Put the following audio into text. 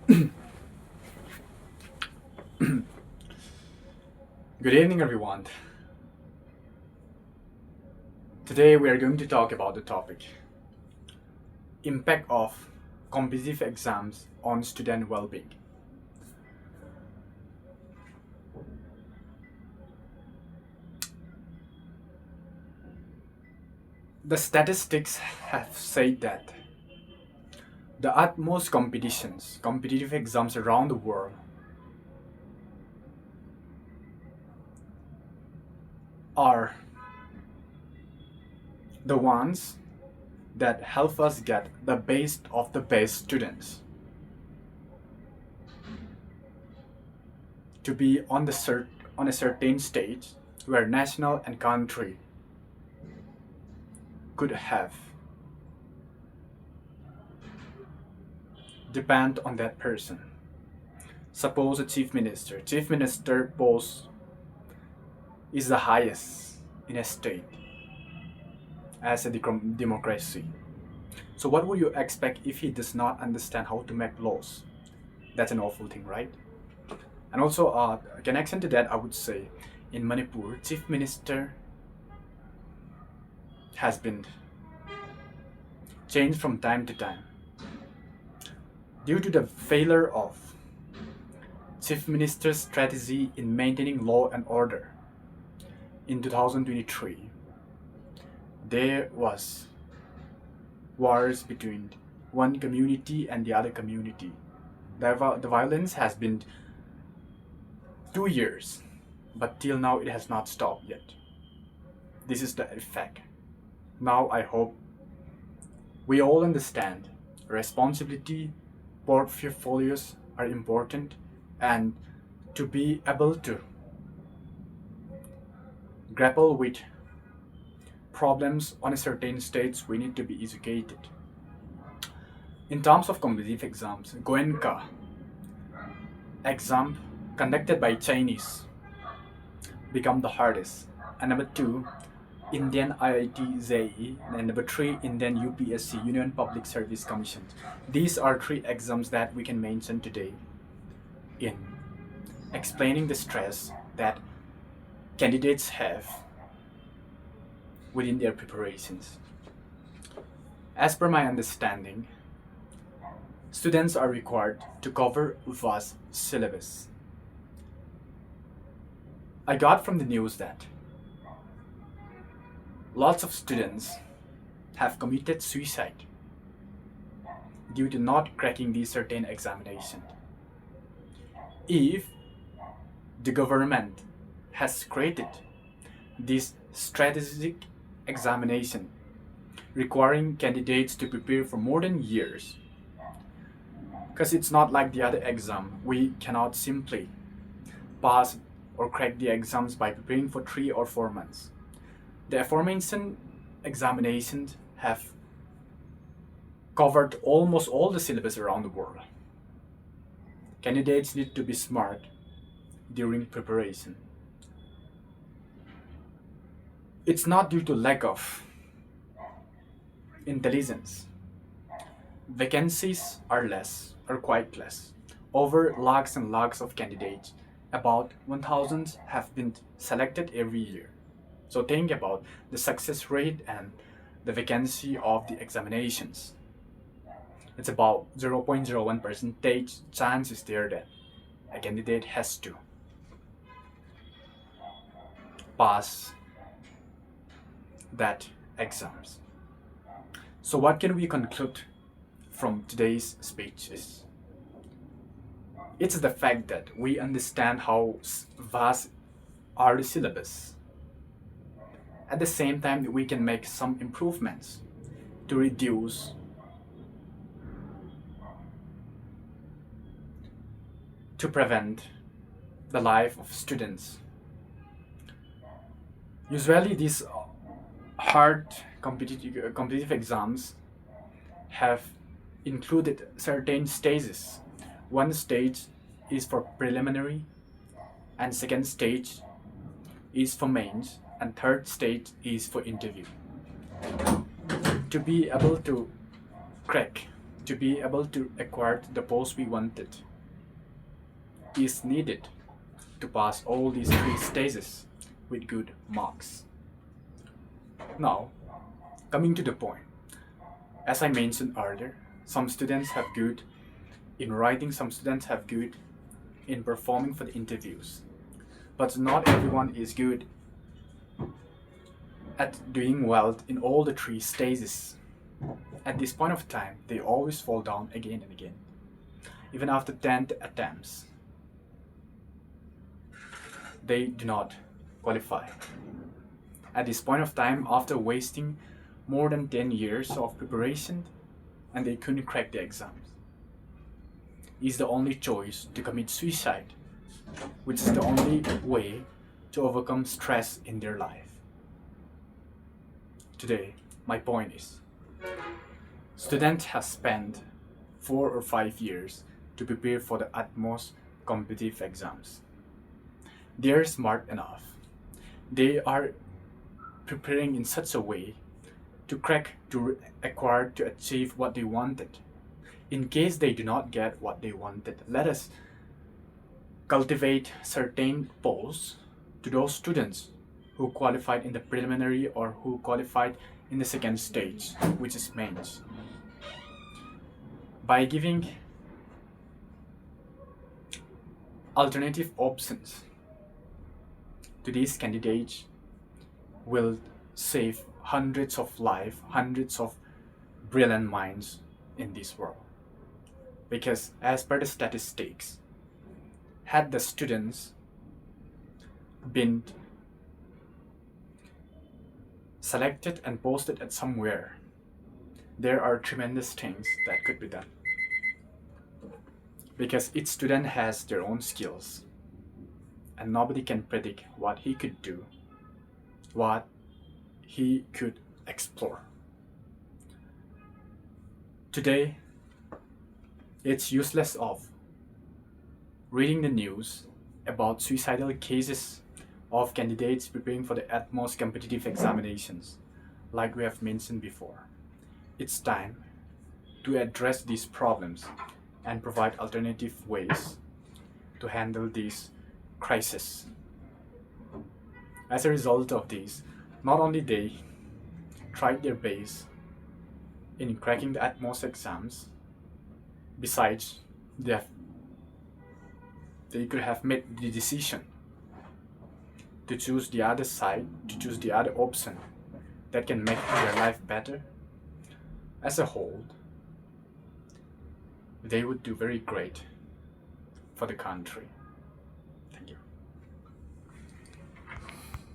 Good evening, everyone. Today we are going to talk about the topic impact of competitive exams on student well-being. The statistics have said that the utmost competitive exams around the world are the ones that help us get the best of the best students to be on a certain stage where national and country could have depend on that person. Suppose a chief minister. Chief minister post is the highest in a state as a democracy. So what would you expect if he does not understand how to make laws? That's an awful thing, right? And also, connection to that, I would say, in Manipur, chief minister has been changed from time to time due to the failure of chief minister's strategy in maintaining law and order. In 2023, there was wars between one community and the other community. The violence has been 2 years, but till now it has not stopped yet. This is the effect. Now I hope we all understand responsibility, portfolios are important, and to be able to grapple with problems on a certain stage, we need to be educated. In terms of competitive exams, Goenka exam conducted by Chinese become the hardest. And number two, Indian IIT JEE, and number three, Indian UPSC, Union Public Service Commission. These are three exams that we can mention today in explaining the stress that candidates have within their preparations. As per my understanding, students are required to cover vast syllabus. I got from the news that lots of students have committed suicide due to not cracking these certain examination. If the government has created this strategic examination requiring candidates to prepare for more than years, because it's not like the other exam, we cannot simply pass or crack the exams by preparing for 3 or 4 months. The aforementioned examinations have covered almost all the syllabus around the world. Candidates need to be smart during preparation. It's not due to lack of intelligence. Vacancies are quite less. Over lakhs and lakhs of candidates, about 1,000 have been selected every year. So think about the success rate and the vacancy of the examinations. It's about 0.01 percentage chance is there that a candidate has to pass that exams. So what can we conclude from today's speech is it's the fact that we understand how vast are the syllabus. At the same time, we can make some improvements to reduce to prevent the life of students. Usually these hard competitive exams have included certain stages. One stage is for preliminary, and second stage is for mains, and third stage is for interview. To be able to crack to be able to acquire the post we wanted is needed to pass all these three stages with good marks. Now, coming to the point, as I mentioned earlier, some students have good in writing, some students have good in performing for the interviews, but not everyone is good at doing well in all the three stages. At this point of time, they always fall down again and again, even after 10 attempts. They do not qualify. At this point of time, after wasting more than 10 years of preparation, and they couldn't crack the exams, is the only choice to commit suicide, which is the only way to overcome stress in their life. Today, my point is, students have spent 4 or 5 years to prepare for the utmost competitive exams. They are smart enough. They are preparing in such a way to crack, to acquire, to achieve what they wanted. In case they do not get what they wanted, let us cultivate certain posts to those students who qualified in the preliminary or who qualified in the second stage, which is mains. By giving alternative options to these candidates will save hundreds of lives, hundreds of brilliant minds in this world. Because as per the statistics, had the students been selected and posted at somewhere, there are tremendous things that could be done. Because each student has their own skills, and nobody can predict what he could do, what he could explore. Today, it's useless of reading the news about suicidal cases of candidates preparing for the utmost competitive examinations, like we have mentioned before. It's time to address these problems and provide alternative ways to handle these crises. As a result of these, not only they tried their best in cracking the utmost exams, besides they could have made the decision to choose the other side, to choose the other option that can make their life better. As a whole, they would do very great for the country. Thank you.